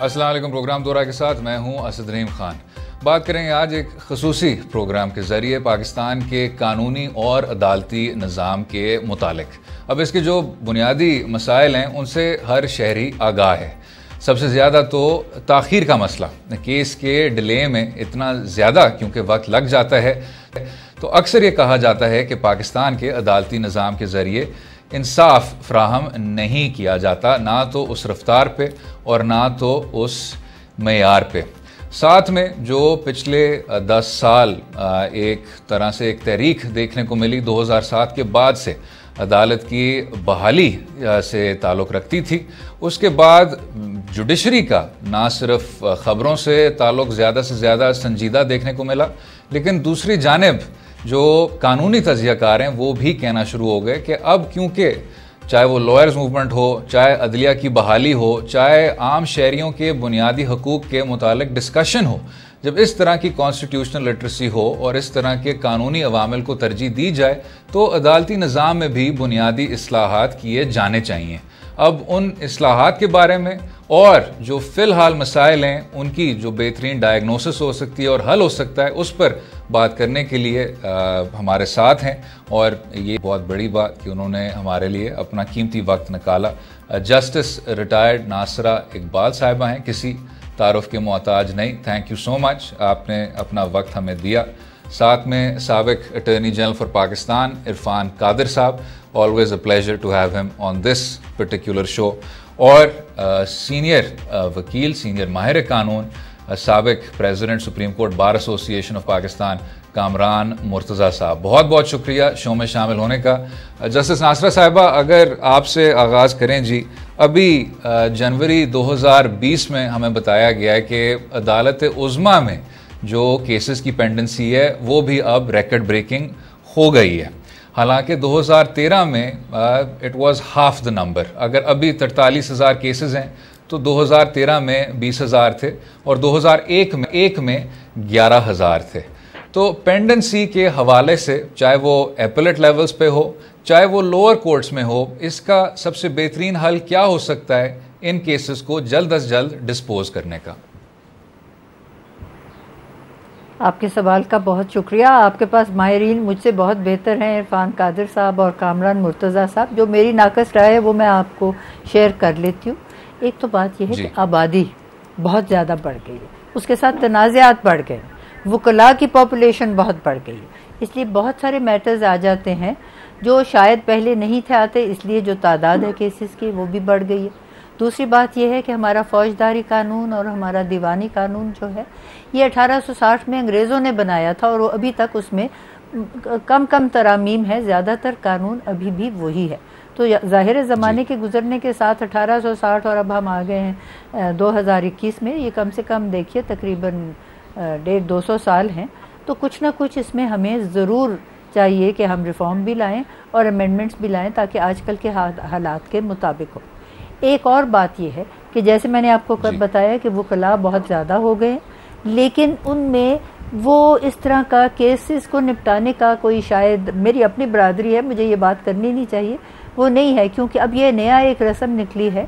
अस्सलाम वालेकुम। प्रोग्राम दौरा के साथ मैं हूं असद रहीम खान। बात करेंगे आज एक खसूसी प्रोग्राम के ज़रिए पाकिस्तान के कानूनी और अदालती निज़ाम के मुतालिक। अब इसके जो बुनियादी मसाइल हैं उनसे हर शहरी आगाह है। सबसे ज़्यादा तो ताख़ीर का मसला, केस के डिले में इतना ज़्यादा क्योंकि वक्त लग जाता है, तो अक्सर ये कहा जाता है कि पाकिस्तान के अदालती निज़ाम के ज़रिए इंसाफ फ्राहम नहीं किया जाता, ना तो उस रफ्तार पे और ना तो उस मेयार पे। साथ में जो पिछले 10 साल एक तरह से एक तहरीक देखने को मिली 2007 के बाद से अदालत की बहाली से ताल्लुक़ रखती थी। उसके बाद जुडिशरी का ना सिर्फ ख़बरों से ताल्लुक़ ज़्यादा से ज़्यादा संजीदा देखने को मिला, लेकिन दूसरी जानिब जो कानूनी तज्ज़ियाकार हैं वो भी कहना शुरू हो गए कि अब क्योंकि चाहे वो लॉयर्स मूवमेंट हो, चाहे अदलिया की बहाली हो, चाहे आम शहरियों के बुनियादी हकूक़ के मुतालिक डिस्कशन हो, जब इस तरह की कॉन्स्टिट्यूशनल लिटरेसी हो और इस तरह के कानूनी अवामिल को तरजीह दी जाए तो अदालती निज़ाम में भी बुनियादी इस्लाहात किए जाने चाहिए। अब उन इस्लाहात के बारे में और जो फ़िलहाल मसाइल हैं उनकी जो बेहतरीन डायग्नोसिस हो सकती है और हल हो सकता है, उस पर बात करने के लिए हमारे साथ हैं। और ये बहुत बड़ी बात कि उन्होंने हमारे लिए अपना कीमती वक्त निकाला। जस्टिस रिटायर्ड नासरा इकबाल साहिबा हैं, किसी तारुफ के मोहताज नहीं। थैंक यू सो मच, आपने अपना वक्त हमें दिया। साथ में साबिक attorney general for Pakistan Irfan Qadir sahab, always a pleasure to have him on this particular show. और सीनियर वकील, सीनियर माहिर कानून, साबिक president supreme court bar association of Pakistan Kamran Murtaza sahab, बहुत बहुत शुक्रिया शो में शामिल होने का। जस्टिस नासरा साहिबा, अगर आपसे आगाज़ करें जी, अभी जनवरी 2020 में हमें बताया गया है कि अदालत उज़्मा में जो केसेस की पेंडेंसी है वो भी अब रिकॉर्ड ब्रेकिंग हो गई है। हालांकि 2013 में it was half the number. अगर अभी 43,000 केसेस हैं तो 2013 में 20,000 थे और 2001 में 11,000 थे। तो पेंडेंसी के हवाले से चाहे वो एपेलेट लेवल्स पे हो, चाहे वो लोअर कोर्ट्स में हो, इसका सबसे बेहतरीन हल क्या हो सकता है इन केसेस को जल्द अज जल्द डिस्पोज करने का? आपके सवाल का बहुत शुक्रिया। आपके पास माहिरीन मुझसे बहुत बेहतर हैं, इरफान कादिर साहब और कामरान मुर्तज़ा साहब। जो मेरी नाकस राय है वो मैं आपको शेयर कर लेती हूँ। एक तो बात यह है कि आबादी बहुत ज़्यादा बढ़ गई है, उसके साथ तनाज़ात बढ़ गए, वकला की पॉपुलेशन बहुत बढ़ गई है, इसलिए बहुत सारे मैटर्स आ जाते हैं जो शायद पहले नहीं थे आते, इसलिए जो तादाद है केसेस की वो भी बढ़ गई है। दूसरी बात यह है कि हमारा फौजदारी कानून और हमारा दीवानी कानून जो है ये 1860 में अंग्रेज़ों ने बनाया था और वो अभी तक उसमें कम तरामीम है, ज़्यादातर कानून अभी भी वही है। तो ज़ाहिर ज़माने के गुज़रने के साथ 1860 और अब हम आ गए हैं 2021 में, ये कम से कम देखिए तकरीबन 150-200 साल हैं। तो कुछ ना कुछ इसमें हमें ज़रूर चाहिए कि हम रिफ़ॉर्म भी लाएँ और अमेंडमेंट्स भी लाएँ ताकि आजकल के हालात के मुताबिक हो। एक और बात यह है कि जैसे मैंने आपको बताया कि वकला बहुत ज़्यादा हो गए, लेकिन उनमें वो इस तरह का केसेस को निपटाने का कोई, शायद मेरी अपनी बरादरी है, मुझे ये बात करनी नहीं चाहिए, वो नहीं है, क्योंकि अब ये नया एक रस्म निकली है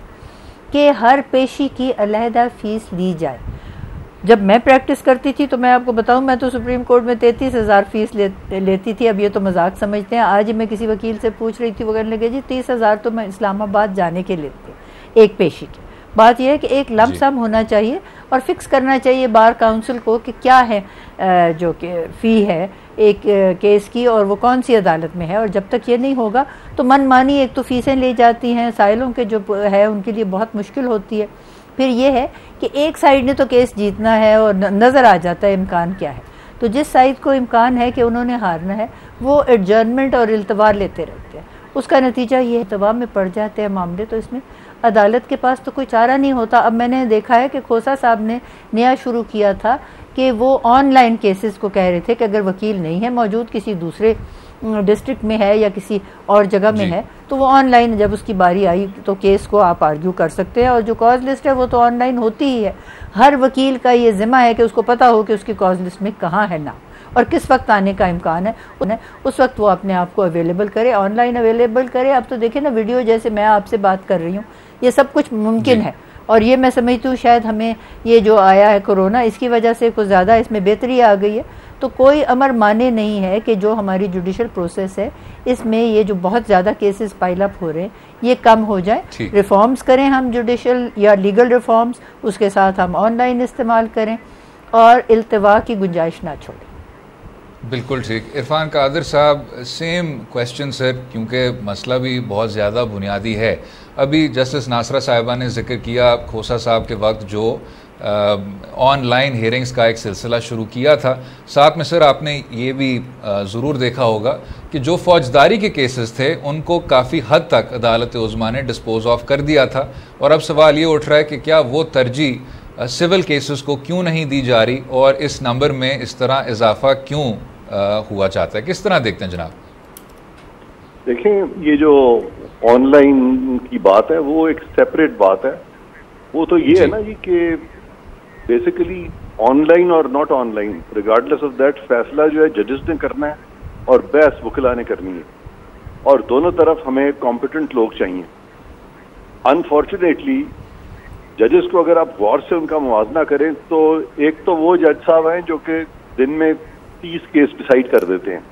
कि हर पेशी की अलहदा फ़ीस ली जाए। जब मैं प्रैक्टिस करती थी तो मैं आपको बताऊं, मैं तो सुप्रीम कोर्ट में 33,000 फ़ीस लेती थी। अब ये तो मजाक समझते हैं। आज ही मैं किसी वकील से पूछ रही थी, वो कहने लगे जी 30,000 तो मैं इस्लामाबाद जाने के लेती एक पेशी की। बात यह है कि एक लंप सम होना चाहिए और फिक्स करना चाहिए बार काउंसिल को कि क्या है जो कि फ़ी है एक केस की और वो कौन सी अदालत में है। और जब तक ये नहीं होगा तो मनमानी एक तो फ़ीसें ले जाती हैं, साइलों के जो है उनके लिए बहुत मुश्किल होती है। फिर ये है कि एक साइड ने तो केस जीतना है और नज़र आ जाता है इम्कान क्या है, तो जिस साइड को इम्कान है कि उन्होंने हारना है वो एडजर्नमेंट और इल्तवा लेते रहते हैं। उसका नतीजा ये इल्तवा में पड़ जाते हैं मामले, तो इसमें अदालत के पास तो कोई चारा नहीं होता। अब मैंने देखा है कि खोसा साहब ने नया शुरू किया था कि वो ऑनलाइन केसेस को कह रहे थे कि अगर वकील नहीं है मौजूद, किसी दूसरे डिस्ट्रिक्ट में है या किसी और जगह में है, तो वो ऑनलाइन जब उसकी बारी आई तो केस को आप आर्ग्यू कर सकते हैं। और जो कॉज लिस्ट है वो तो ऑनलाइन होती ही है। हर वकील का ये जिम्मा है कि उसको पता हो कि उसकी कॉज लिस्ट में कहाँ है नाम और किस वक्त आने का इम्कान है, उस वक्त वो अपने आप को अवेलेबल करे, ऑनलाइन अवेलेबल करे। अब तो देखिए ना, वीडियो जैसे मैं आपसे बात कर रही हूँ, ये सब कुछ मुमकिन है। और ये मैं समझती हूँ शायद हमें ये जो आया है कोरोना, इसकी वजह से कुछ ज़्यादा इसमें बेहतरी आ गई है। तो कोई अमर माने नहीं है कि जो हमारी जुडिशल प्रोसेस है इसमें ये जो बहुत ज़्यादा केसेस पाइल अप हो रहे हैं ये कम हो जाए। रिफॉर्म्स करें हम जुडिशल या लीगल रिफॉर्म्स, उसके साथ हम ऑनलाइन इस्तेमाल करें और इल्तवा की गुंजाइश ना छोड़ें। बिल्कुल ठीक। इरफान कादिर साहब, सेम क्वेश्चन सर, क्योंकि मसला भी बहुत ज़्यादा बुनियादी है। अभी जस्टिस नासरा साहिबा ने जिक्र किया खोसा साहब के वक्त जो ऑनलाइन हियरिंग्स का एक सिलसिला शुरू किया था। साथ में सर आपने ये भी ज़रूर देखा होगा कि जो फौजदारी के केसेस थे उनको काफ़ी हद तक अदालत उज़्मा ने डिस्पोज ऑफ कर दिया था। और अब सवाल ये उठ रहा है कि क्या वो तरजीह सिविल केसेस को क्यों नहीं दी जा रही और इस नंबर में इस तरह इजाफा क्यों हुआ चाहता है? किस तरह देखते हैं जनाब? देखें, ये जो ऑनलाइन की बात है वो एक सेपरेट बात है। वो तो ये है ना जी कि बेसिकली ऑनलाइन और not online, regardless of that, फैसला जो है जजेस ने करना है और बहस वकीला ने करनी है, और दोनों तरफ हमें कॉम्पिटेंट लोग चाहिए। अनफॉर्चुनेटली जजेस को अगर आप गौर से उनका मुवाजना करें तो एक तो वो जज साहब हैं जो कि दिन में 30 केस डिसाइड कर देते हैं,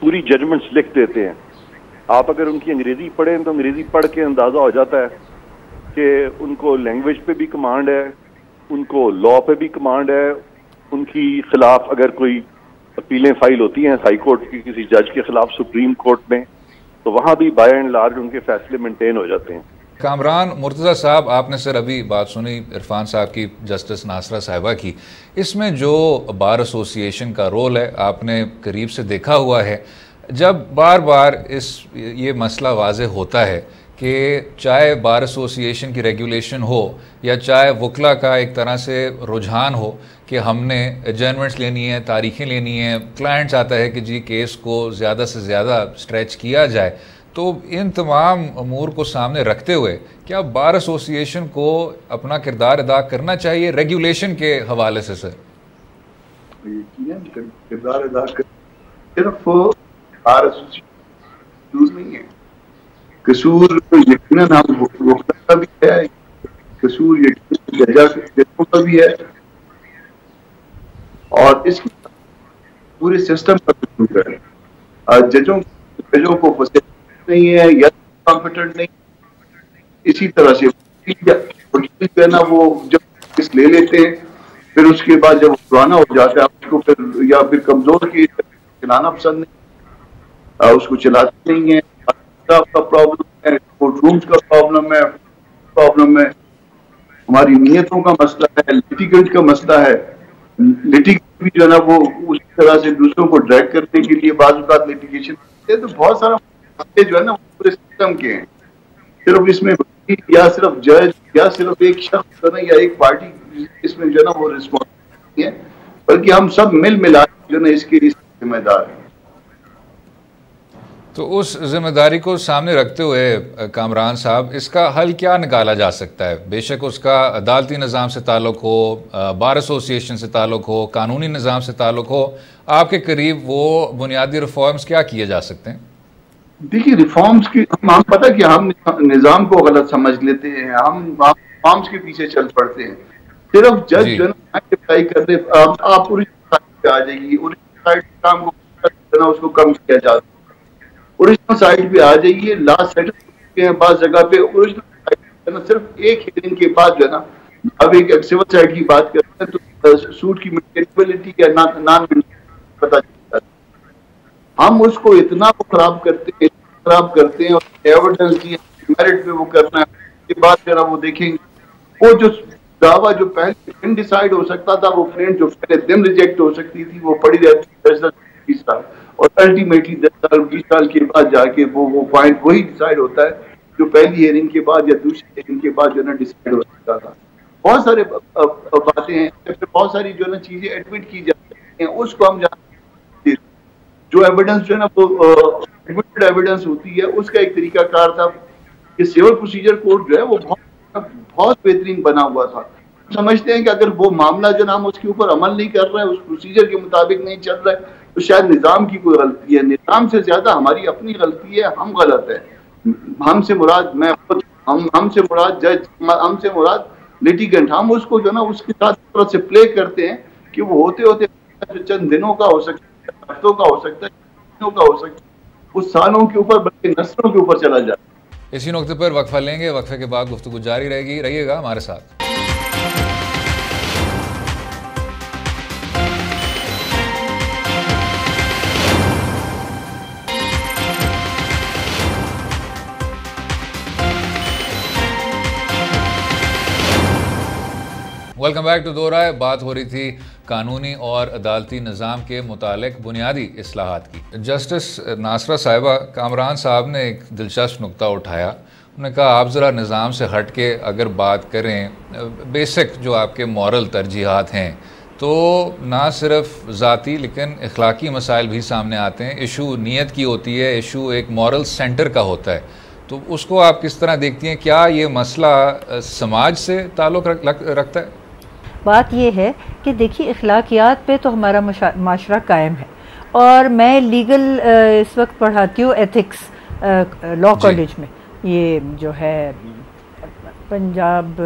पूरी जजमेंट्स लिख देते हैं। आप अगर उनकी अंग्रेजी पढ़ें तो अंग्रेजी पढ़ के अंदाजा हो जाता है कि उनको लैंग्वेज पे भी कमांड है, उनको लॉ पे भी कमांड है। उनकी खिलाफ अगर कोई अपीलें फाइल होती हैं हाई कोर्ट की किसी जज के खिलाफ सुप्रीम कोर्ट में, तो वहां भी बाय एंड लार्ज उनके फैसले मेंटेन हो जाते हैं। कामरान मुर्तज़ा साहब, आपने सर अभी बात सुनी इरफान साहब की, जस्टिस नासरा साहिबा की। इसमें जो बार एसोसिएशन का रोल है आपने करीब से देखा हुआ है। जब बार बार ये मसला वाज़े होता है कि चाहे बार एसोसिएशन की रेगुलेशन हो या चाहे वकला का एक तरह से रुझान हो कि हमने एडजर्नमेंट्स लेनी है, तारीखें लेनी है, क्लाइंट चाहता है कि जी केस को ज़्यादा से ज़्यादा स्ट्रेच किया जाए, तो इन तमाम अमूर को सामने रखते हुए क्या बार एसोसिएशन को अपना किरदार अदा करना चाहिए रेगुलेशन के हवाले से? सर किरदार अदा कर, सिर्फ बार एसोसिएशन नहीं है, कसूर यकीनन हम वक्ता का भी है, कसूर यकीनन जजों का भी है, और इसकी पूरे सिस्टम का कसूर है। जजों को नहीं है या कॉम्पिटेंट नहीं। इसी तरह से वकील जो है ना, वो जब केस ले लेते हैं फिर उसके बाद जब पुराना हो जाता है उसको फिर या फिर कमजोर केस चलाना पसंद नहीं, उसको चलाते नहीं है। का प्रॉब्लम है, कोर्ट रूम्स का प्रॉब्लम है, हमारी नियतों का मसला है, लिटिगेंट का मसला है। लिटिगेंट भी जो है ना वो उस तरह से दूसरों को ड्रैग करने के लिए बाज़ औक़ात लिटिगेशन, तो बहुत सारा जो है ना पूरे सिस्टम के हैं। सिर्फ इसमें या सिर्फ जज या सिर्फ एक शख्स है ना या एक पार्टी इसमें जो है ना वो रिस्पॉन्सिबिलिटी है, बल्कि हम सब मिल मिला जो है ना इसके जिम्मेदार हैं। तो उस जिम्मेदारी को सामने रखते हुए कामरान साहब, इसका हल क्या निकाला जा सकता है? बेशक उसका अदालती निज़ाम से ताल्लुक़ हो, बार एसोसिएशन से ताल्लुक़ हो, कानूनी निज़ाम से ताल्लुक़ हो, आपके करीब वो बुनियादी रिफॉर्म्स क्या किए जा सकते हैं? देखिए, रिफॉर्म्स की हम पता कि हम निज़ाम को गलत समझ लेते हैं, हम रिफॉर्म्स के पीछे चल पड़ते हैं। सिर्फ जज जो है कर दे, आप ओरिजिनल साइड पे आ जाइए, ओरिजिनल साइड काम को उसको कम किया जाता है। ओरिजिनल साइड पे आ जाइए, लास्ट सेटल हैं बात जगह पे ओरिजिनल साइड ना, सिर्फ एक हियरिंग के बाद जो है ना, अब एक सिविल साइड की बात करते हैं तो सूट की मेंटेनेबिलिटी या नॉन पता चलता है। हम उसको इतना खराब करते हैं और एविडेंस की मेरिट पे वो करना है, उसके बाद जो है ना वो देखेंगे वो जो दावा जो पहले दिन डिसाइड हो सकता था, वो फ्रेंड जो पहले दिन रिजेक्ट हो सकती थी, वो पड़ी रहती 10-20 साल, और अल्टीमेटली 10 साल 20 साल के बाद जाके वो पॉइंट वही डिसाइड होता है जो पहली हियरिंग के बाद या दूसरी हियरिंग के बाद जो है ना डिसाइड हो सकता था। बहुत सारे बातें हैं, बहुत सारी जो है ना चीजें एडमिट की जा सकती हैं, उसको हम जो एविडेंस जो है ना वो एडमिटेड एविडेंस होती है, उसका एक तरीका कार था कि सिविल प्रोसीजर कोड जो है वो बहुत बेहतरीन बना हुआ था। समझते हैं कि अगर वो मामला जो ना हम उसके ऊपर अमल नहीं कर रहे हैं, उस प्रोसीजर के मुताबिक नहीं चल रहा है, तो शायद निज़ाम की कोई गलती है। निज़ाम से ज्यादा हमारी अपनी गलती है, हम गलत है। हमसे मुराद मैं खुद, हमसे मुराद जज, हमसे मुराद लिटिगेंट, हम उसको जो ना उसके साथ तरह से प्ले करते हैं कि वो होते होते चंद दिनों का हो सकता है, हफ्तों का हो सकता है, महीनों का हो सकता है, उस सालों के ऊपर बल्कि नस्लों के ऊपर चला जाता है। इसी नुक्ते पर वक्फा लेंगे, वक्फे के बाद गुफ्तगू जारी रहेगी, रहिएगा हमारे साथ। वेलकम बैक टू दो राय। बात हो रही थी कानूनी और अदालती निज़ाम के मुतालिक बुनियादी इस्लाहात की। जस्टिस नासरा साहिबा, कामरान साहब ने एक दिलचस्प नुक्ता उठाया। उन्होंने कहा आप ज़रा निज़ाम से हट के अगर बात करें बेसिक जो आपके मॉरल तरजीहात हैं, तो ना सिर्फ ज़ाती लेकिन अखलाकी मसाइल भी सामने आते हैं। इशू नीयत की होती है, इशू एक मॉरल सेंटर का होता है, तो उसको आप किस तरह देखती हैं? क्या ये मसला समाज से ताल्लुक़ रखता है? बात यह है कि देखिए अखलाकियात पे तो हमारा माशरा कायम है, और मैं लीगल इस वक्त पढ़ाती हूँ एथिक्स लॉ कॉलेज में, ये जो है पंजाब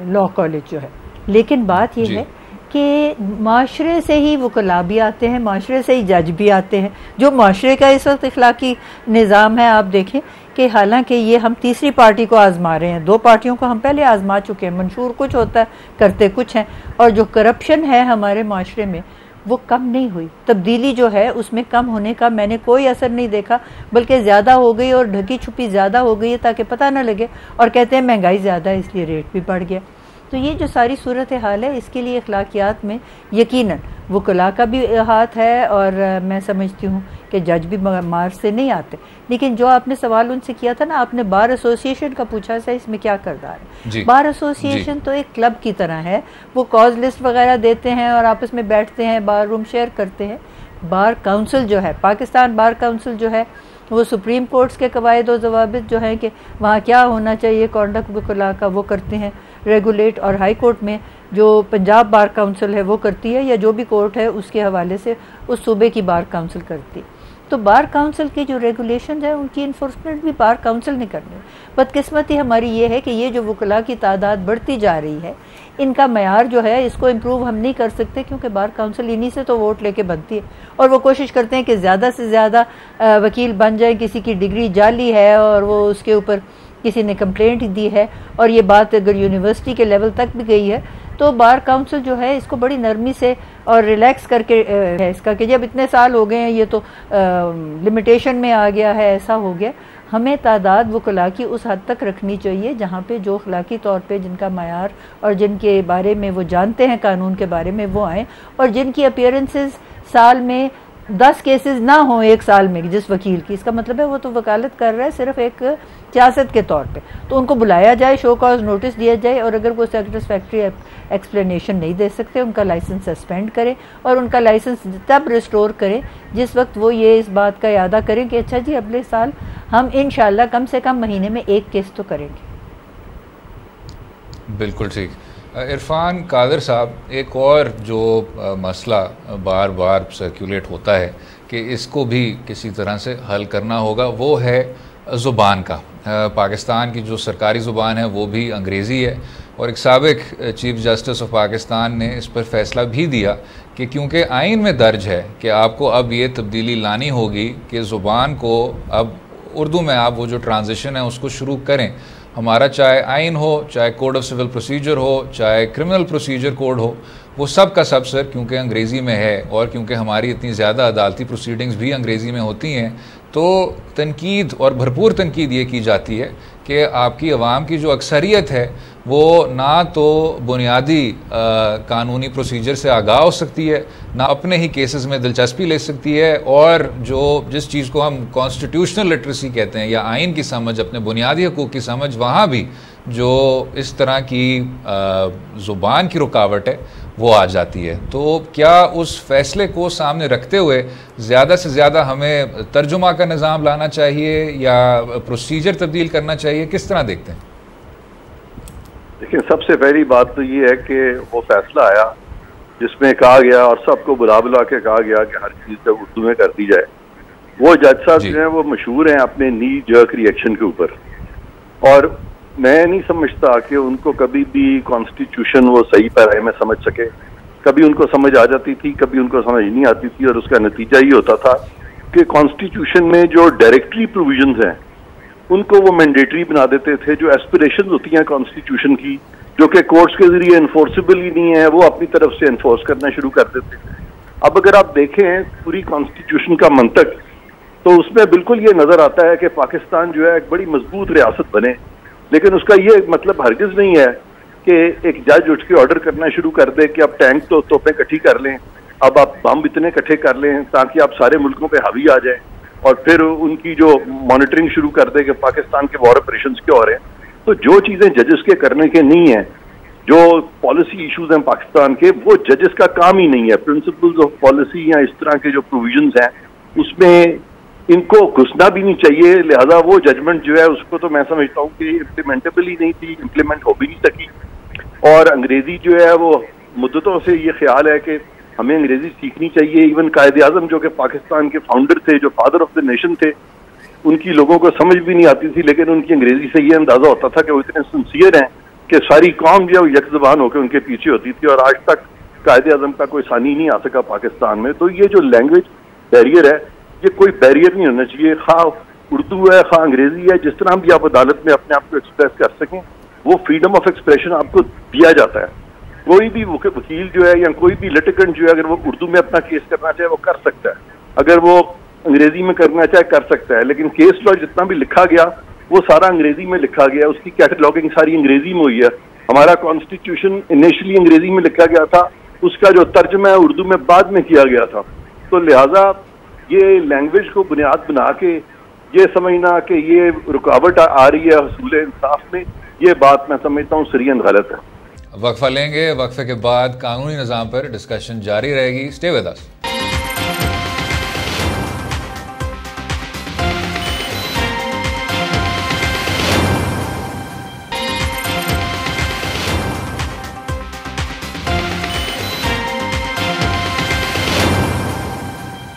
लॉ कॉलेज जो है। लेकिन बात यह है कि माशरे से ही वकला भी आते हैं, माशरे से ही जज भी आते हैं। जो माशरे का इस वक्त इखलाकी निज़ाम है, आप देखें कि हालांकि ये हम तीसरी पार्टी को आजमा रहे हैं, दो पार्टियों को हम पहले आजमा चुके हैं, मंशूर कुछ होता है करते कुछ हैं, और जो करप्शन है हमारे माशरे में वो कम नहीं हुई। तब्दीली जो है उसमें कम होने का मैंने कोई असर नहीं देखा, बल्कि ज़्यादा हो गई और ढकी छुपी ज़्यादा हो गई है ताकि पता ना लगे, और कहते हैं महंगाई ज़्यादा है इसलिए रेट भी बढ़ गया। तो ये जो सारी सूरत हाल है, इसके लिए अखलाकियात में यकीनन वकला का भी हाथ है, और मैं समझती हूँ कि जज भी मार से नहीं आते। लेकिन जो आपने सवाल उनसे किया था ना, आपने बार एसोसिएशन का पूछा था, इसमें क्या किरदार है? बार एसोसिएशन तो एक क्लब की तरह है, वो कॉज लिस्ट वगैरह देते हैं और आपस में बैठते हैं, बार रूम शेयर करते हैं। बार काउंसिल जो है, पाकिस्तान बार काउंसिल जो है, वो सुप्रीम कोर्ट्स के कवायद और जवाबित जो है कि वहाँ क्या होना चाहिए कॉन्डक्ट वकला का, वो करते हैं रेगुलेट। और हाई कोर्ट में जो पंजाब बार काउंसिल है वो करती है, या जो भी कोर्ट है उसके हवाले से उस सूबे की बार काउंसिल करती है। तो बार काउंसिल की जो रेगुलेशन है उनकी इन्फोर्समेंट भी बार काउंसिल नहीं करनी। बदकिस्मती हमारी ये है कि ये जो वकला की तादाद बढ़ती जा रही है, इनका मयार जो है इसको इम्प्रूव हम नहीं कर सकते, क्योंकि बार काउंसिल इन्हीं से तो वोट लेके बनती है, और वो कोशिश करते हैं कि ज़्यादा से ज़्यादा वकील बन जाए। किसी की डिग्री जाली है और वो उसके ऊपर किसी ने कंप्लेंट दी है, और ये बात अगर यूनिवर्सिटी के लेवल तक भी गई है, तो बार काउंसिल जो है इसको बड़ी नरमी से और रिलैक्स करके है इसका कि जब इतने साल हो गए हैं ये तो लिमिटेशन में आ गया है, ऐसा हो गया। हमें तादाद वकला की उस हद तक रखनी चाहिए जहाँ पे जो अखलाकी तौर पे जिनका मयार और जिनके बारे में वो जानते हैं कानून के बारे में वो आएँ, और जिनकी अपीयरेंसेस साल में 10 केसेस ना हो एक साल में जिस वकील की, इसका मतलब है वो तो वकालत कर रहा है सिर्फ एक सियासत के तौर पे, तो उनको बुलाया जाए, शो कॉज नोटिस दिया जाए, और अगर वो सेटिस्फैक्ट्री एक्सप्लेनेशन नहीं दे सकते उनका लाइसेंस सस्पेंड करें, और उनका लाइसेंस तब रिस्टोर करें जिस वक्त वो ये इस बात का यादा करें कि अच्छा जी अगले साल हम इंशाल्लाह कम से कम महीने में एक केस तो करेंगे। बिल्कुल ठीक। इरफान कादर साहब, एक और जो मसला बार बार सर्कुलेट होता है कि इसको भी किसी तरह से हल करना होगा, वो है ज़ुबान का। पाकिस्तान की जो सरकारी ज़ुबान है वो भी अंग्रेज़ी है, और एक साबिक चीफ जस्टिस ऑफ पाकिस्तान ने इस पर फैसला भी दिया कि क्योंकि आइन में दर्ज है कि आपको अब ये तब्दीली लानी होगी कि ज़ुबान को अब उर्दू में आप वो जो ट्रांजिशन है उसको शुरू करें। हमारा चाहे आइन हो, चाहे कोड ऑफ सिविल प्रोसीजर हो, चाहे क्रिमिनल प्रोसीजर कोड हो, वो सब का सब सर क्योंकि अंग्रेज़ी में है, और क्योंकि हमारी इतनी ज़्यादा अदालती प्रोसीडिंग्स भी अंग्रेज़ी में होती हैं, तो तनकीद और भरपूर तनकीद ये की जाती है कि आपकी आवाम की जो अक्सरियत है वो ना तो बुनियादी कानूनी प्रोसीजर से आगाह हो सकती है, ना अपने ही केसेस में दिलचस्पी ले सकती है, और जो जिस चीज़ को हम कॉन्स्टिट्यूशनल लिटरेसी कहते हैं या आइन की समझ, अपने बुनियादी हकूक़ की समझ, वहाँ भी जो इस तरह की ज़ुबान की रुकावट है वो आ जाती है। तो क्या उस फैसले को सामने रखते हुए ज़्यादा से ज़्यादा हमें तर्जुमा का निज़ाम लाना चाहिए या प्रोसीजर तब्दील करना चाहिए? किस तरह देखते हैं? देखिए, सबसे पहली बात तो ये है कि वो फैसला आया जिसमें कहा गया और सबको बुला के कहा गया कि हर चीज़ उर्दू में कर दी जाए। वो जज साहब जो हैं वो मशहूर हैं अपने नी जर्क रिएक्शन के ऊपर, और मैं नहीं समझता कि उनको कभी भी कॉन्स्टिट्यूशन वो सही पैराए में समझ सके। कभी उनको समझ आ जाती थी, कभी उनको समझ नहीं आती थी, और उसका नतीजा ये होता था कि कॉन्स्टिट्यूशन में जो डायरेक्टरी प्रोविजंस हैं उनको वो मैंडेटरी बना देते थे। जो एस्पिरेशंस होती हैं कॉन्स्टिट्यूशन की, जो कि कोर्ट्स के जरिए इन्फोर्सेबल ही नहीं है, वो अपनी तरफ से इन्फोर्स करना शुरू कर देते थे। अब अगर आप देखें पूरी कॉन्स्टिट्यूशन का मंतक, तो उसमें बिल्कुल ये नजर आता है कि पाकिस्तान जो है एक बड़ी मजबूत रियासत बने, लेकिन उसका ये मतलब हरगिज नहीं है कि एक जज उठ के ऑर्डर करना शुरू कर दे कि अब टैंक तो तोपें इकट्ठी कर लें, अब आप बम इतने इकट्ठे कर लें ताकि आप सारे मुल्कों पे हावी आ जाएं, और फिर उनकी जो मॉनिटरिंग शुरू कर दे कि पाकिस्तान के वॉर ऑपरेशंस क्या हो रहे हैं। तो जो चीजें जजेस के करने के नहीं है, जो पॉलिसी इश्यूज हैं पाकिस्तान के, वो जजेस का काम ही नहीं है। प्रिंसिपल्स ऑफ पॉलिसी या इस तरह के जो प्रोविजंस हैं उसमें इनको घुसना भी नहीं चाहिए। लिहाजा वो जजमेंट जो है उसको तो मैं समझता हूँ कि इम्प्लीमेंटेबल ही नहीं थी, इम्प्लीमेंट हो भी नहीं सकी। और अंग्रेजी जो है वो मुद्दतों से ये ख्याल है कि हमें अंग्रेजी सीखनी चाहिए। इवन कायदे आजम जो कि पाकिस्तान के फाउंडर थे, जो फादर ऑफ द नेशन थे, उनकी लोगों को समझ भी नहीं आती थी, लेकिन उनकी अंग्रेजी से ये अंदाजा होता था कि वो इतने सिंसियर हैं कि सारी कौम जो है यकजुबान होकर उनके पीछे होती थी। और आज तक कायदे आजम का कोई सानी नहीं आ सका पाकिस्तान में। तो ये जो लैंग्वेज बैरियर है, ये कोई बैरियर नहीं होना चाहिए। खा उर्दू है, खा अंग्रेजी है, जिस तरह भी आप अदालत में अपने आप को एक्सप्रेस कर सकें, वो फ्रीडम ऑफ एक्सप्रेशन आपको दिया जाता है। कोई भी वकील जो है या कोई भी लिटिगेंट जो है, अगर वो उर्दू में अपना केस करना चाहे वो कर सकता है, अगर वो अंग्रेजी में करना चाहे कर सकता है। लेकिन केस लॉ जितना भी लिखा गया वो सारा अंग्रेजी में लिखा गया, उसकी कैटलॉगिंग सारी अंग्रेजी में हुई है। हमारा कॉन्स्टिट्यूशन इनिशियली अंग्रेजी में लिखा गया था, उसका जो तर्जमा है उर्दू में बाद में किया गया था। तो लिहाजा ये लैंग्वेज को बुनियाद बना के ये समझना कि ये रुकावट आ रही है हसूल इंसाफ में, ये बात मैं समझता हूँ सरियन गलत है। वक्फा लेंगे, वक्फे के बाद कानूनी निज़ाम पर डिस्कशन जारी रहेगी। Stay with us.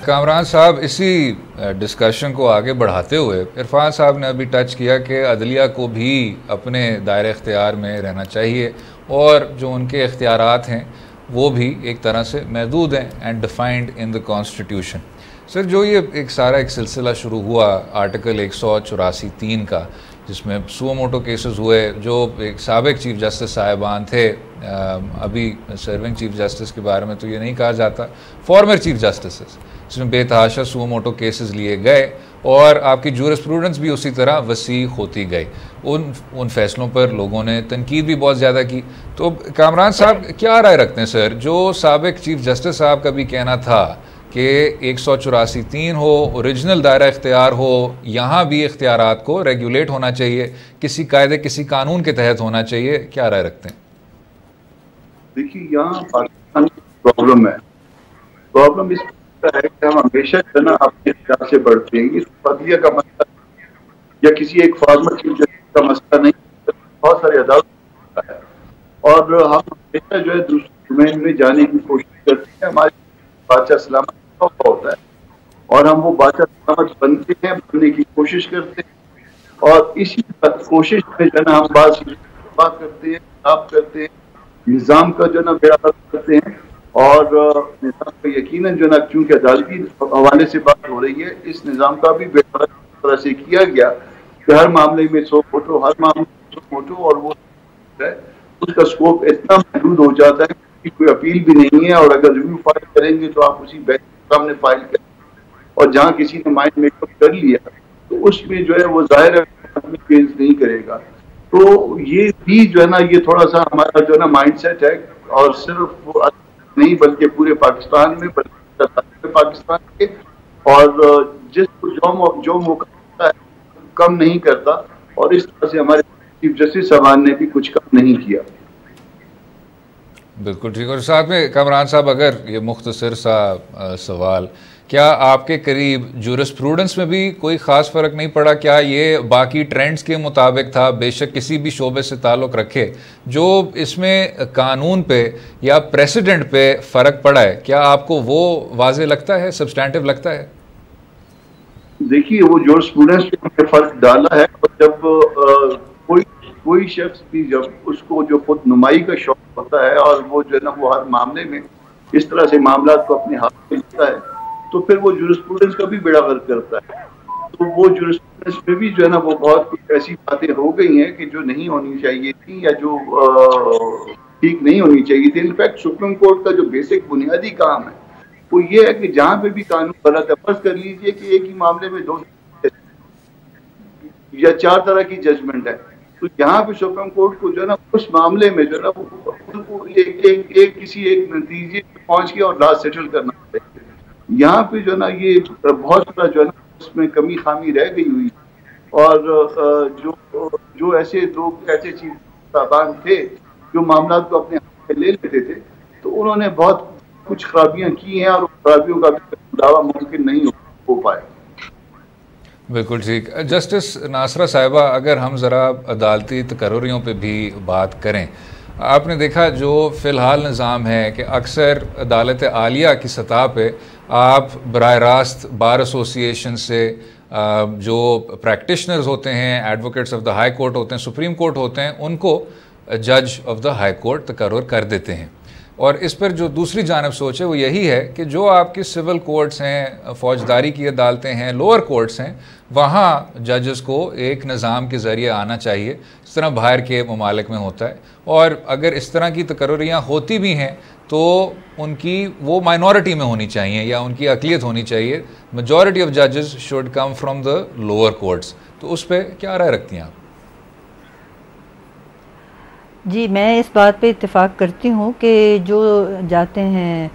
कामरान साहब, इसी डिस्कशन को आगे बढ़ाते हुए इरफान साहब ने अभी टच किया कि अदलिया को भी अपने दायरे इख्तियार में रहना चाहिए और जो उनके इख्तियारात हैं वो भी एक तरह से महदूद हैं and defined in the constitution. Sir, जो ये एक सारा एक सिलसिला शुरू हुआ आर्टिकल 184(3) का, जिसमें सुओ मोटो केसेस हुए, जो एक साबिक चीफ जस्टिस साहिबान थे, अभी सर्विंग चीफ जस्टिस के बारे में तो ये नहीं कहा जाता, फॉर्मर चीफ जस्टिस, जिसमें बेतहाशा सुओ मोटो केसेस लिए गए और आपकी जूरिस्प्रूडेंस भी उसी तरह वसी होती गई। उन फैसलों पर लोगों ने तनकीद भी बहुत ज़्यादा की। तो कामरान साहब क्या राय रखते हैं सर, जो साबिक चीफ जस्टिस साहब का भी कहना था कि 184(3) हो, ओरिजिनल दायरा इख्तियार हो, यहाँ भी इख्तियारात को रेगुलेट होना चाहिए, किसी कायदे किसी कानून के तहत होना चाहिए, क्या राय रखते हैं? देखिए, यहाँ पाकिस्तान की प्रॉब्लम इस है कि हम हमेशा जो ना अपने हिसाब से बढ़ते हैं। इस बदलिया का मसला या किसी एक फॉर्मर चीफ जस्टिस का मसला नहीं, बहुत सारे अदालत है और हम हमेशा जो है दूसरे डोमेन में जाने की कोशिश करते हैं। हमारे बादशाह सलामत होता है और हम वो बादशाह सलामत बनते हैं, बनने की कोशिश करते हैं और इसी कोशिश में जो ना हम बात करते हैं, खराब करते हैं, निज़ाम का जो ना बेड़ा करते हैं और निज़ाम का यकीनन जो ना, क्योंकि अदालती हवाले से बात हो रही है, इस निज़ाम का भी बेड़ा तरह से किया गया कि हर मामले में 100 फोटो, हर मामले में 100 फोटो, और वो है उसका स्कोप इतना महदूद हो जाता है कि कोई अपील भी नहीं है। और अगर रिव्यू फाइल करेंगे तो आप उसी बैंक के सामने फाइल करें, और जहाँ किसी ने माइंड मेकअप कर लिया तो उसमें जो है वो जाहिर केस नहीं करेगा। तो ये भी जो है ना, ये थोड़ा सा हमारा जो है ना माइंडसेट है, और सिर्फ वो नहीं बल्कि पूरे पाकिस्तान में, बल्कि पाकिस्तान के, और जिसको जो मौका है कम नहीं करता, और इस तरह से हमारे चीफ जस्टिस साहब ने भी कुछ कम नहीं किया। बिल्कुल ठीक। और साथ में कामरान साहब, अगर ये मुख्तसर सा सवाल, क्या आपके करीब जूरिस्प्रूडेंस में भी कोई ख़ास फ़र्क नहीं पड़ा? क्या ये बाकी ट्रेंड्स के मुताबिक था, बेशक किसी भी शोबे से ताल्लुक़ रखे, जो इसमें कानून पे या प्रेसिडेंट पे फ़र्क पड़ा है, क्या आपको वो वाज़े लगता है, सब्सटैंटिव लगता है? देखिए, वो जूरिस्प्रूडेंस पे फ़र्क डाला है, और जब कोई कोई शख्स भी जब उसको जो खुद नुमाई का शौक होता है और वो जो है ना वो हर मामले में इस तरह से मामला को अपने हाथ में लेता है, तो फिर वो जूरिस्प्रूडेंस का भी बेड़ा गर्क करता है। तो वो जूरिस्प्रूडेंस में भी जो है ना वो बहुत कुछ ऐसी बातें हो गई हैं कि जो नहीं होनी चाहिए थी या जो ठीक नहीं होनी चाहिए थी। इनफैक्ट सुप्रीम कोर्ट का जो बेसिक बुनियादी काम है वो ये है कि जहां पे भी कानून गलत है, फर्ज कर लीजिए कि एक ही मामले में 2 या 4 तरह की जजमेंट है, तो यहाँ पे सुप्रीम कोर्ट को जो है ना उस मामले में जो है ना वो एक किसी एक नतीजे पे पहुंच के और लास्ट सेटल करना चाहिए। यहाँ पे जो है ना ये बहुत सारा जो है ना उसमें कमी खामी रह गई हुई, और जो ऐसे लोग ऐसे चीज साबान थे जो मामला को अपने हाथ में ले लेते थे, तो उन्होंने बहुत कुछ खराबियां की हैं और खराबियों का दावा मुमकिन नहीं हो पाया। बिल्कुल ठीक। जस्टिस नासरा साहिबा, अगर हम ज़रा अदालती तकर्रियों पे भी बात करें, आपने देखा जो फ़िलहाल निज़ाम है कि अक्सर अदालत आलिया की सतह पे आप बराह रास्त बार एसोसिएशन से जो प्रैक्टिशनर्स होते हैं, advocates of the high court होते हैं, सुप्रीम कोर्ट होते हैं, उनको जज ऑफ द हाई कोर्ट तकर्रुर कर देते हैं। और इस पर जो दूसरी जानब सोच है वो यही है कि जो आपकी सिविल कोर्ट्स हैं, फ़ौजदारी की अदालतें हैं, लोअर कोर्ट्स हैं, वहाँ जजेस को एक निज़ाम के ज़रिए आना चाहिए, इस तरह बाहर के ममालिक में होता है। और अगर इस तरह की तकर्रुरियाँ होती भी हैं तो उनकी वो माइनॉरिटी में होनी चाहिए या उनकी अक़लियत होनी चाहिए। मेजॉरिटी ऑफ जजेस should come from the lower courts. तो उस पर क्या राय रखती हैं आप? जी, मैं इस बात पे इत्तेफाक करती हूँ कि जो जाते हैं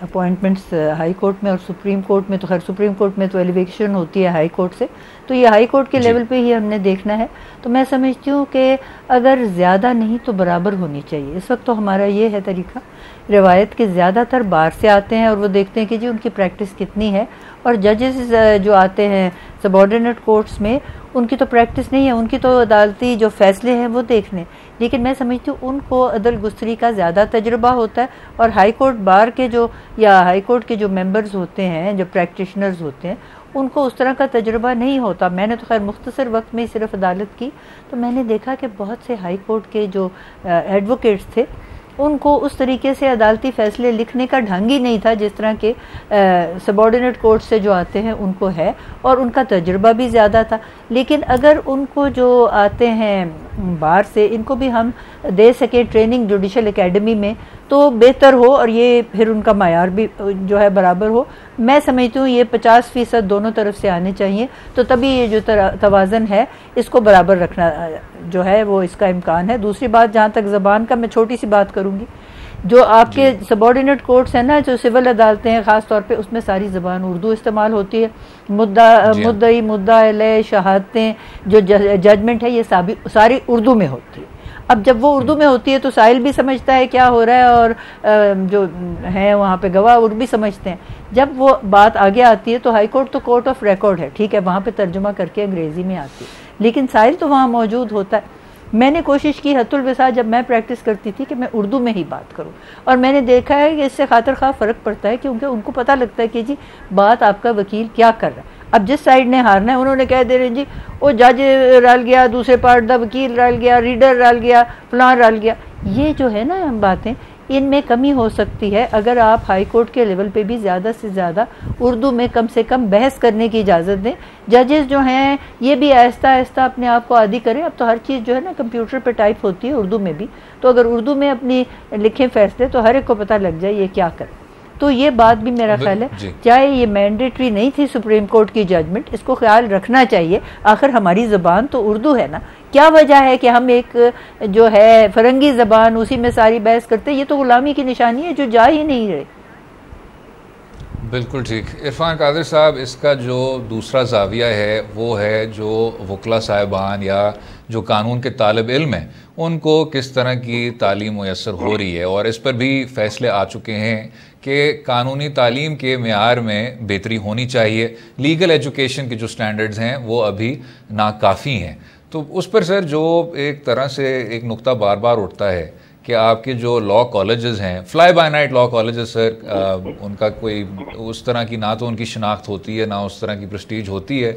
अपॉइंटमेंट्स हाई कोर्ट में और सुप्रीम कोर्ट में, तो खैर सुप्रीम कोर्ट में तो एलिवेशन होती है हाई कोर्ट से, तो ये हाई कोर्ट के लेवल पे ही हमने देखना है। तो मैं समझती हूँ कि अगर ज़्यादा नहीं तो बराबर होनी चाहिए। इस वक्त तो हमारा ये है तरीका, रिवायत के ज़्यादातर बाहर से आते हैं और वो देखते हैं कि जी उनकी प्रैक्टिस कितनी है, और जजेस जो आते हैं सबऑर्डिनेट कोर्ट्स में उनकी तो प्रैक्टिस नहीं है, उनकी तो अदालती जो फैसले हैं वो देखने। लेकिन मैं समझती हूँ उनको अदल गुस्तरी का ज़्यादा तजुर्बा होता है, और हाई कोर्ट बार के जो या हाई कोर्ट के जो मेंबर्स होते हैं, जो प्रैक्टिशनर्स होते हैं, उनको उस तरह का तजुर्बा नहीं होता। मैंने तो खैर मुख्तसर वक्त में सिर्फ अदालत की, तो मैंने देखा कि बहुत से हाई कोर्ट के जो एडवोकेट्स थे उनको उस तरीके से अदालती फ़ैसले लिखने का ढंग ही नहीं था जिस तरह के सबऑर्डिनेट कोर्ट से जो आते हैं उनको है, और उनका तजुर्बा भी ज़्यादा था। लेकिन अगर उनको जो आते हैं बाहर से, इनको भी हम दे सकें ट्रेनिंग जुडिशल एकेडमी में, तो बेहतर हो, और ये फिर उनका मायार भी जो है बराबर हो। मैं समझती हूँ ये 50% दोनों तरफ से आने चाहिए, तो तभी ये जो तवाज़न है इसको बराबर रखना जो है वो इसका इम्कान है। दूसरी बात, जहाँ तक ज़बान का, मैं छोटी सी बात करूँगी, जो आपके सबऑर्डिनेट कोर्ट्स हैं ना, जो सिविल अदालतें हैं ख़ास तौर पे, उसमें सारी ज़बान उर्दू इस्तेमाल होती है। मुद्दई, मुद्दा अलैह, शहादतें, जो जजमेंट है, ये सारी उर्दू में होती है। अब जब वो उर्दू में होती है तो साहिल भी समझता है क्या हो रहा है, और जो हैं वहाँ पे गवाह उर्दू भी समझते हैं। जब वो बात आगे आती है तो हाई कोर्ट तो कोर्ट ऑफ रिकॉर्ड है, ठीक है, वहाँ पे तर्जुमा करके अंग्रेज़ी में आती है, लेकिन साहिल तो वहाँ मौजूद होता है। मैंने कोशिश की हत्तुल विसा जब मैं प्रैक्टिस करती थी कि मैं उर्दू में ही बात करूं, और मैंने देखा है कि इससे खातिर खा फ़र्क पड़ता है, क्योंकि उनको पता लगता है कि जी बात आपका वकील क्या कर रहा है। अब जिस साइड ने हारना है उन्होंने कह दे रहे जी वो जज रल गया, दूसरे पार्ट दा वकील रल गया, रीडर रल गया, फलां रल गया। ये जो है ना बातें, इनमें कमी हो सकती है अगर आप हाई कोर्ट के लेवल पे भी ज़्यादा से ज़्यादा उर्दू में कम से कम बहस करने की इजाज़त दें। जजेस जो हैं ये भी आहिस्ता आहिस्ता अपने आप को आदी करें। अब तो हर चीज़ जो है ना कंप्यूटर पे टाइप होती है, उर्दू में भी, तो अगर उर्दू में अपनी लिखें फैसले तो हर एक को पता लग जाए ये क्या करें। तो ये बात भी मेरा ख्याल है, चाहे ये मैंडेटरी नहीं थी सुप्रीम कोर्ट की जजमेंट, इसको ख्याल रखना चाहिए। आखिर हमारी ज़बान तो उर्दू है ना, क्या वजह है कि हम एक जो है फरंगी ज़बान उसी में सारी बहस करते, ये तो गुलामी की निशानी है जो जा ही नहीं रही। बिल्कुल ठीक। इरफान कादिर साहब, इसका जो दूसरा जाविया है वो है जो वकला साहिबान या जो कानून के तालिब इल्म हैं उनको किस तरह की तालीम मुयस्सर हो रही है, और इस पर भी फैसले आ चुके हैं कि कानूनी तालीम के मेयार में बेहतरी होनी चाहिए। लीगल एजुकेशन के जो स्टैंडर्ड्स हैं वो अभी नाकाफ़ी हैं। तो उस पर सर जो एक तरह से एक नुक्ता बार बार उठता है कि आपके जो लॉ कॉलेजेस हैं, fly bye night law colleges sir, उनका कोई उस तरह की ना तो उनकी शनाख्त होती है, ना उस तरह की प्रेस्टीज होती है,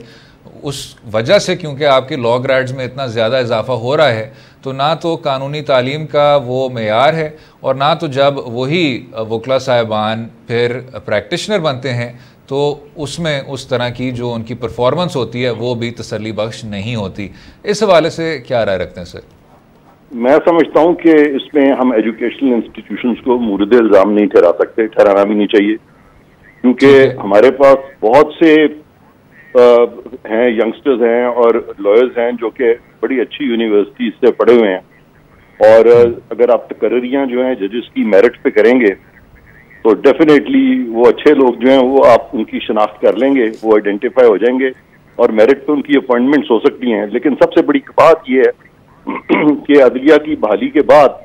उस वजह से क्योंकि आपके लॉ ग्रेड्स में इतना ज़्यादा इजाफा हो रहा है, तो ना तो कानूनी तालीम का वो मेयार है और ना तो जब वही वकला साहिबान फिर प्रैक्टिशनर बनते हैं तो उसमें उस तरह की जो उनकी परफॉर्मेंस होती है वो भी तसल्ली बख्श नहीं होती। इस हवाले से क्या राय रखते हैं सर? मैं समझता हूं कि इसमें हम एजुकेशनल इंस्टीट्यूशंस को मुर्द इल्ज़ाम नहीं ठहरा सकते, ठहराना भी नहीं चाहिए, क्योंकि हमारे पास बहुत से हैं यंगस्टर्स हैं और लॉयर्स हैं जो कि बड़ी अच्छी यूनिवर्सिटीज से पढ़े हुए हैं और अगर आप तकर्रियाँ जो हैं जजेस की मेरिट पे करेंगे तो डेफिनेटली वो अच्छे लोग जो हैं वो आप उनकी शनाख्त कर लेंगे, वो आइडेंटिफाई हो जाएंगे और मेरिट पे उनकी अपॉइंटमेंट्स हो सकती हैं। लेकिन सबसे बड़ी बात यह है कि अदलिया की बहाली के बाद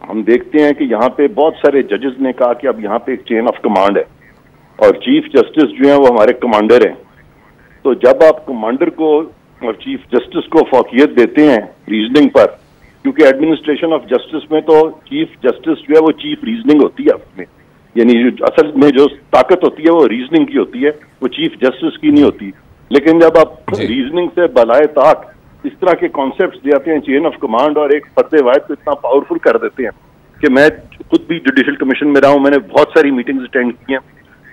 हम देखते हैं कि यहाँ पे बहुत सारे जजेस ने कहा कि अब यहाँ पे एक चेन ऑफ कमांड है और चीफ जस्टिस जो है वो हमारे कमांडर हैं। तो जब आप कमांडर को और चीफ जस्टिस को फौकियत देते हैं रीजनिंग पर, क्योंकि एडमिनिस्ट्रेशन ऑफ जस्टिस में तो चीफ जस्टिस जो है वो चीफ रीजनिंग होती है उसमें, यानी असल में जो ताकत होती है वो रीजनिंग की होती है, वो चीफ जस्टिस की नहीं होती। लेकिन जब आप रीजनिंग से बलाए ताक इस तरह के कॉन्सेप्ट ले आते हैं, चेन ऑफ कमांड और एक फर्द वाहिद को इतना पावरफुल कर देते हैं कि मैं खुद भी जुडिशल कमीशन में रहा हूँ, मैंने बहुत सारी मीटिंग्स अटेंड की हैं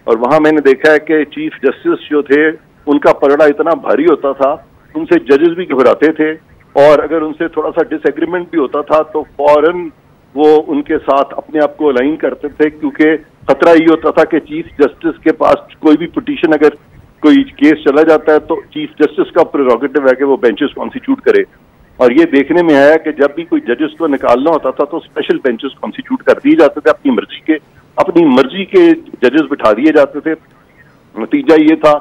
और वहां मैंने देखा है कि चीफ जस्टिस जो थे उनका पलड़ा इतना भारी होता था, उनसे जजेस भी घबराते थे और अगर उनसे थोड़ा सा डिसएग्रीमेंट भी होता था तो फौरन वो उनके साथ अपने आप को अलाइन करते थे, क्योंकि खतरा ये होता था कि चीफ जस्टिस के पास कोई भी पिटीशन अगर कोई केस चला जाता है तो चीफ जस्टिस का प्रेरोगेटिव है कि वो बेंचेस कॉन्स्टिट्यूट करे। और ये देखने में आया कि जब भी कोई जजेस को निकालना होता था तो स्पेशल बेंचेस कॉन्स्टिट्यूट कर दिए जाते थे, अपनी मर्जी के जजेस बिठा दिए जाते थे। नतीजा ये था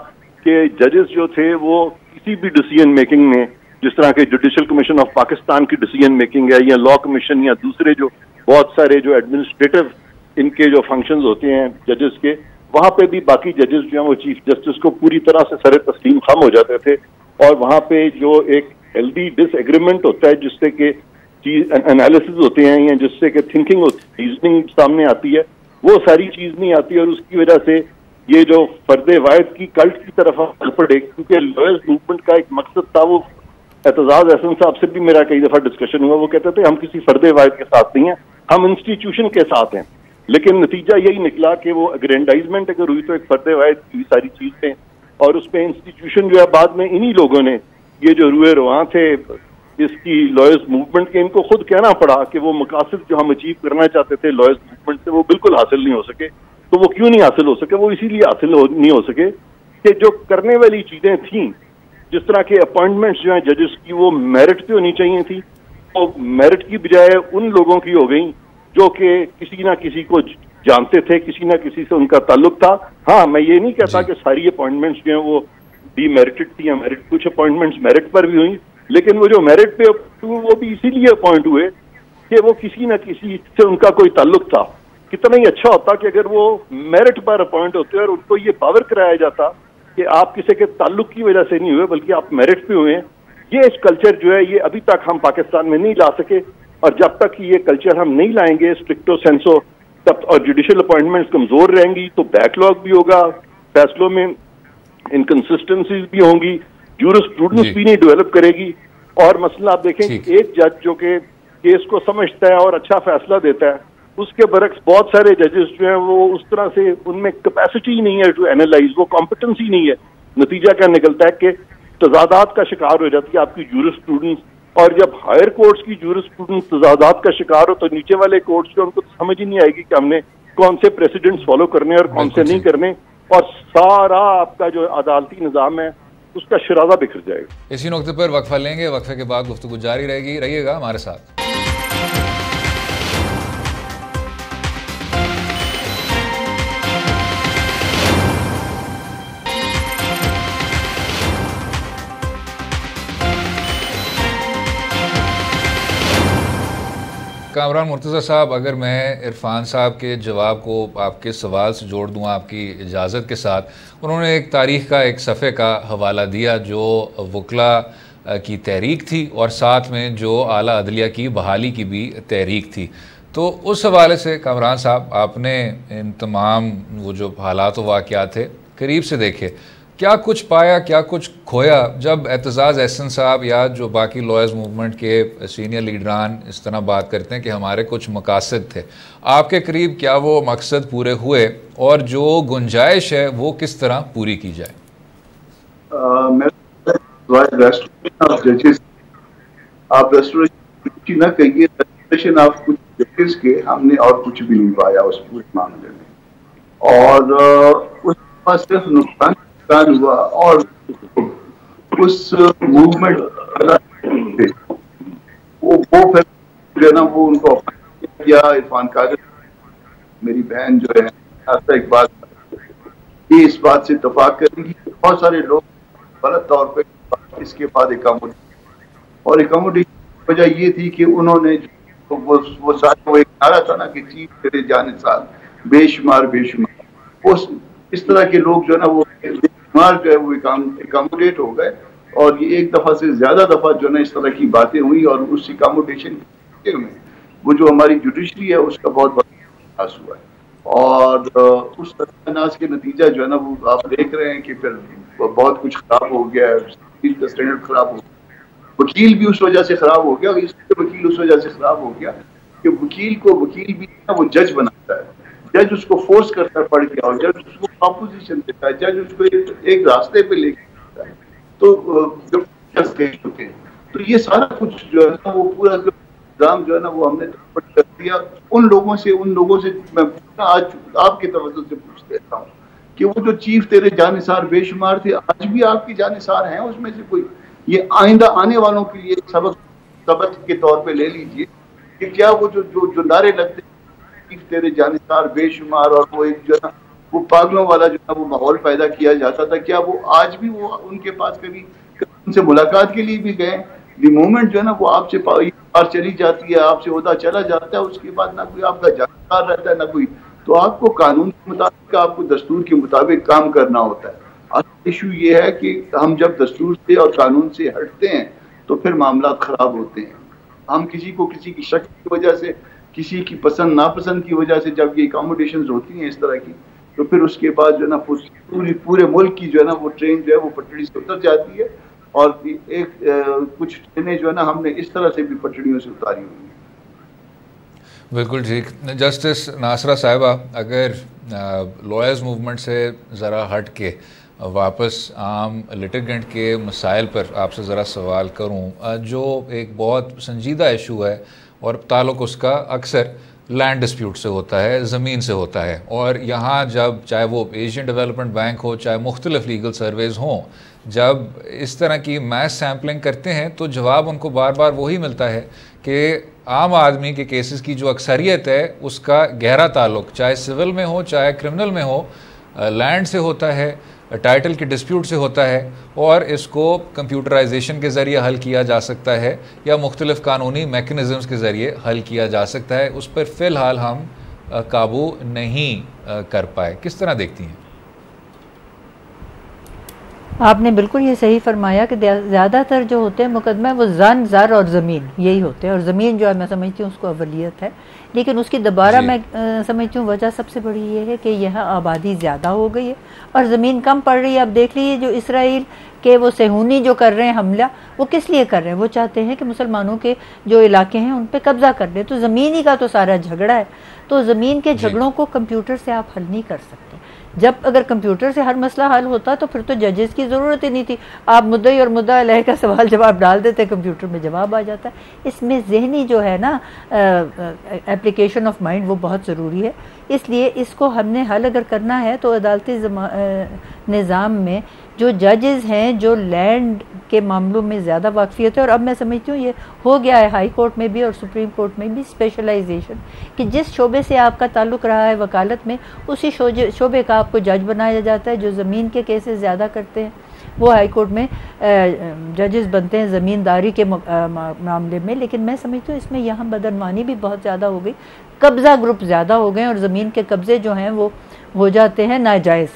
कि जजेस जो थे वो किसी भी डिसीजन मेकिंग में, जिस तरह के जुडिशल कमीशन ऑफ पाकिस्तान की डिसीजन मेकिंग है या लॉ कमीशन या दूसरे जो बहुत सारे जो एडमिनिस्ट्रेटिव इनके जो फंक्शंस होते हैं जजेस के, वहां पे भी बाकी जजेस जो हैं वो चीफ जस्टिस को पूरी तरह से सर तस्लीम खम हो जाते थे और वहां पे जो एक हेल्दी डिसएग्रीमेंट होता है जिससे कि एनालिसिस होते हैं या जिससे कि थिंकिंग रीजनिंग सामने आती है, वो सारी चीज नहीं आती और उसकी वजह से ये जो फर्द वाहिद की कल्ट की तरफ चल पड़े, क्योंकि लॉयर्स मूवमेंट का एक मकसद था, वो एतजाज एहसन साहब से भी मेरा कई दफा डिस्कशन हुआ, वो कहते थे हम किसी फर्द वाहिद के साथ नहीं हैं, हम इंस्टीट्यूशन के साथ हैं। लेकिन नतीजा यही निकला कि वो अग्रेंडाइजमेंट अगर हुई तो एक फर्द वाहिद की सारी चीजें और उसमें इंस्टीट्यूशन जो है बाद में इन्हीं लोगों ने, ये जो रुए रुआ थे इसकी लॉयर्स मूवमेंट के, इनको खुद कहना पड़ा कि वो मकासद जो हम अचीव करना चाहते थे लॉयर्स मूवमेंट से वो बिल्कुल हासिल नहीं हो सके। तो वो क्यों नहीं हासिल हो सके? वो इसीलिए हासिल नहीं हो सके कि जो करने वाली चीजें थी, जिस तरह के अपॉइंटमेंट्स जो हैं जजेस की, वो मेरिट पे होनी चाहिए थी, तो मेरिट की बजाय उन लोगों की हो गई जो कि किसी ना किसी को जानते थे, किसी ना किसी से उनका ताल्लुक था। हाँ, मैं ये नहीं कहता कि सारी अपॉइंटमेंट्स जो हैं वो डीमेरिटेड थी या मेरिट, कुछ अपॉइंटमेंट्स मेरिट पर भी हुई, लेकिन वो जो मेरिट पे वो भी इसीलिए अपॉइंट हुए कि वो किसी ना किसी से उनका कोई ताल्लुक था। कितना ही अच्छा होता कि अगर वो मेरिट पर अपॉइंट होते और उनको ये पावर कराया जाता कि आप किसी के ताल्लुक की वजह से नहीं हुए बल्कि आप मेरिट पे हुए। ये इस कल्चर जो है ये अभी तक हम पाकिस्तान में नहीं ला सके और जब तक ये कल्चर हम नहीं लाएंगे स्ट्रिक्टो सेंसो तब और जुडिशल अपॉइंटमेंट्स कमजोर रहेंगी तो बैकलॉग भी होगा, फैसलों में इनकंसिस्टेंसीज भी होंगी, जूरिस्प्रूडेंस भी नहीं डेवलप करेगी। और मसला आप देखें एक जज जो कि केस को समझता है और अच्छा फैसला देता है, उसके बरक्स बहुत सारे जजेस जो हैं वो उस तरह से उनमें कैपेसिटी नहीं है टू एनालाइज, वो कॉम्पिटेंसी नहीं है। नतीजा क्या निकलता है कि तजादात का शिकार हो जाती है आपकी जूरिस्प्रूडेंस, और जब हायर कोर्ट्स की जूरिस्प्रूडेंस तजादात का शिकार हो तो नीचे वाले कोर्ट्स जो उनको समझ ही नहीं आएगी कि हमने कौन से प्रेसिडेंट्स फॉलो करने और कौन से नहीं करने, और सारा आपका जो अदालती निज़ाम है उसका शराजा बिखर जाएगा। इसी नुक्ते पर वक्फा लेंगे, वक्फे के बाद गुफ्तगू जारी रहेगी, रहिएगा हमारे साथ। कामरान मुर्तज़ा साहब, अगर मैं इरफान साहब के जवाब को आपके सवाल से जोड़ दूँ आपकी इजाज़त के साथ, उन्होंने एक तारीख़ का एक सफ़े का हवाला दिया जो वकला की तहरीक थी और साथ में जो आला अदलिया की बहाली की भी तहरीक थी। तो उस हवाले से कामरान साहब, आपने इन तमाम वो जो हालात व वाक़यात थे करीब से देखे, क्या कुछ पाया, क्या कुछ खोया जब एतजाज़ एहसन साहब या जो बाकी लॉयर्स मूवमेंट के सीनियर लीडरान इस तरह बात करते हैं कि हमारे कुछ मकासद थे, आपके करीब क्या वो मकसद पूरे हुए और जो गुंजाइश है वो किस तरह पूरी की जाए? आप रेस्टोरेशन ना कहिए, रेस्टोरेशन आप कुछ जजेस के हमने और कुछ भी नहीं पाया उस पूरे मामले में, और उसके पास सिर्फ नुकसान हुआ। और उस मूवमेंट वो फिर जो है ना वो उनको किया। इरफान कादर मेरी बहन जो है एक बात ये इस बात से इत्तेफाक करेंगी, बहुत सारे लोग गलत तौर पे इसके बाद एकोमोडेशन की वजह ये थी कि उन्होंने वो साथ एक नारा था ना कि चीफ तेरे जाने साल बेशुमार उस इस तरह के लोग जो है ना वो बेशुमार जो है वो एकोमोडेट हो गए, और ये एक दफा से ज्यादा दफा जो है ना इस तरह की बातें हुई, और उस एकोमोडेशन में वो जो हमारी जुडिशरी है उसका बहुत बड़ा विकास हुआ है। और उस तरह के नतीजा जो है ना वो आप देख रहे हैं कि फिर बहुत कुछ खराब हो गया, स्टैंडर्ड खराब हो गया, वकील भी उस वजह से खराब हो गया, इसके वकील उस वजह से खराब हो गया कि वकील भी ना वो जज बनाता है, जज उसको फोर्स करता है पढ़ के, और जज उसको ऑपोजिशन देता है, जज उसको एक रास्ते पे लेके जाता है। तो जो होते हैं, तो ये सारा कुछ जो है ना वो पूरा निजाम जो है ना वो हमने कर दिया। उन लोगों से मैं आज आपके तवज्जो से पूछ देता हूँ कि वो जो चीफ तेरे जानिसार बेशुमार थे, आज भी आपकी जानिसार हैं उसमें से कोई? ये आइंदा आने वालों के लिए सबक के तौर पे ले लीजिए कि क्या वो जो नारे लगते चीफ तेरे जानिसार बेशुमार, और वो एक जो है ना वो पागलों वाला जो है वो माहौल पैदा किया जाता था, क्या वो आज भी वो उनके पास कभी उनसे मुलाकात के लिए भी गए? दी मोमेंट जो है ना वो आपसे पार चली जाती है, आपसे ओहदा चला जाता है, उसके बाद ना कोई आपका जानकार रहता है ना कोई। तो आपको कानून के मुताबिक, आपको दस्तूर के मुताबिक काम करना होता है। इशू ये है कि हम जब दस्तूर से और कानून से हटते हैं तो फिर मामला खराब होते हैं। हम किसी की शक की वजह से, किसी की पसंद नापसंद की वजह से जब ये अकोमोडेशन होती हैं इस तरह की, तो फिर उसके बाद जो है ना पूरे मुल्क की जो है ना वो ट्रेन जो है वो पटड़ी से उतर जाती है, और कुछ ट्रेनें जो है ना हमने इस तरह से भी पटड़ियों से उतारी हुई हैं। बिल्कुल ठीक। जस्टिस नासरा साहिबा, अगर लॉयर्स मूवमेंट से ज़रा हट के वापस आम लिटिगेंट के मसाइल पर आपसे ज़रा सवाल करूं, जो एक बहुत संजीदा इशू है और ताल्लुक़ उसका अक्सर लैंड डिस्प्यूट से होता है, ज़मीन से होता है, और यहाँ जब चाहे वो एशियन डेवलपमेंट बैंक हो, चाहे मुख्तलिफ लीगल सर्वेज़ हों, जब इस तरह की मैस सैम्पलिंग करते हैं तो जवाब उनको बार बार वही मिलता है कि आम आदमी के केसेस की जो अक्सरियत है उसका गहरा ताल्लुक़ चाहे सिविल में हो चाहे क्रिमिनल में हो, लैंड से होता है, टाइटल के डिस्प्यूट से होता है, और इसको कंप्यूटराइजेशन के ज़रिए हल किया जा सकता है या मुख्तलिफ़ कानूनी मैकेनिज़म्स के ज़रिए हल किया जा सकता है। उस पर फ़िलहाल हम काबू नहीं कर पाए। किस तरह देखती हैं? आपने बिल्कुल ये सही फरमाया कि ज़्यादातर जो होते हैं मुकदमे वो जान ज़र और ज़मीन यही होते हैं, और ज़मीन जो है मैं समझती हूँ उसको अवलियत है, लेकिन उसकी दोबारा मैं समझती हूँ वजह सबसे बड़ी ये है कि यह आबादी ज़्यादा हो गई है और ज़मीन कम पड़ रही है। अब देख लीजिए जो इसराइल के वो सेहूनी जो कर रहे हैं हमला, वो किस लिए कर रहे हैं? वो चाहते हैं कि मुसलमानों के जो इलाके हैं उन पर कब्ज़ा कर लें। तो ज़मीन ही का तो सारा झगड़ा है। तो ज़मीन के झगड़ों को कंप्यूटर से आप हल नहीं कर सकते। जब अगर कंप्यूटर से हर मसला हल होता तो फिर तो जजेस की ज़रूरत ही नहीं थी। आप मुद्दई और मुद्दा अलैह का सवाल जवाब डाल देते, कंप्यूटर में जवाब आ जाता है। इसमें जहनी जो है ना एप्लीकेशन ऑफ माइंड वो बहुत ज़रूरी है। इसलिए इसको हमने हल अगर करना है तो अदालती निज़ाम में जो जजेस हैं जो लैंड के मामलों में ज़्यादा वाकफियत है, और अब मैं समझती हूँ ये हो गया है हाई कोर्ट में भी और सुप्रीम कोर्ट में भी स्पेशलाइजेशन, कि जिस शोबे से आपका ताल्लुक़ रहा है वकालत में, उसी शोबे का आपको जज बनाया जाता है। जो ज़मीन के केसेस ज़्यादा करते हैं वो हाई कोर्ट में जजेस बनते हैं ज़मींदारी के मामले में। लेकिन मैं समझती हूँ इसमें यहाँ बदनवानी भी बहुत ज़्यादा हो गई, कब्ज़ा ग्रुप ज़्यादा हो गए और ज़मीन के कब्ज़े जो हैं वो हो जाते हैं नाजायज़।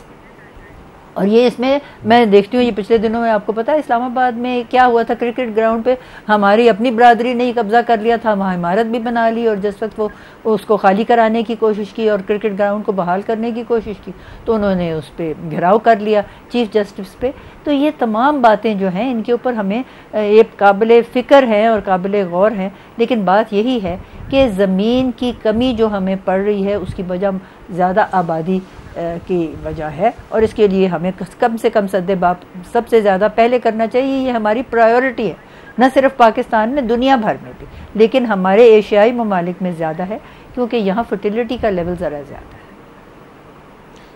और ये इसमें मैं देखती हूँ, ये पिछले दिनों में आपको पता है इस्लामाबाद में क्या हुआ था, क्रिकेट ग्राउंड पे हमारी अपनी बरादरी ने ही कब्जा कर लिया था, वहाँ इमारत भी बना ली और जिस वक्त वो उसको खाली कराने की कोशिश की और क्रिकेट ग्राउंड को बहाल करने की कोशिश की तो उन्होंने उस पर घेराव कर लिया चीफ जस्टिस पे। तो ये तमाम बातें जो हैं इनके ऊपर हमें ये काबिल फ़िक्र हैं और काबिल गौर हैं, लेकिन बात यही है कि ज़मीन की कमी जो हमें पड़ रही है उसकी वजह ज़्यादा आबादी की वजह है और इसके लिए हमें कम से कम सद्देबाप सबसे ज़्यादा पहले करना चाहिए। ये हमारी प्रायोरिटी है, न सिर्फ पाकिस्तान में, दुनिया भर में भी, लेकिन हमारे एशियाई ममालिक में ज़्यादा है क्योंकि यहाँ फर्टिलिटी का लेवल ज़रा ज़्यादा है।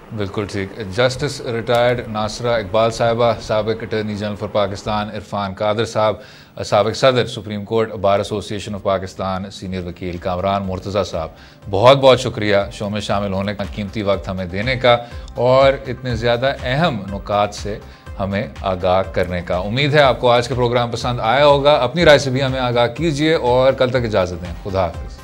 बिल्कुल ठीक। जस्टिस रिटायर्ड नासरा इकबाल साहिबा, साबिक attorney general for Pakistan Irfan Qadir साहब, साबिक सदर supreme court bar association of Pakistan, senior वकील कामरान मुर्तज़ा साहब, बहुत बहुत शुक्रिया शो में शामिल होने का, कीमती वक्त हमें देने का और इतने ज़्यादा अहम नुकात से हमें आगाह करने का। उम्मीद है आपको आज का प्रोग्राम पसंद आया होगा। अपनी राय से भी हमें आगाह कीजिए और कल तक इजाज़त दें। खुदा हाफिज़।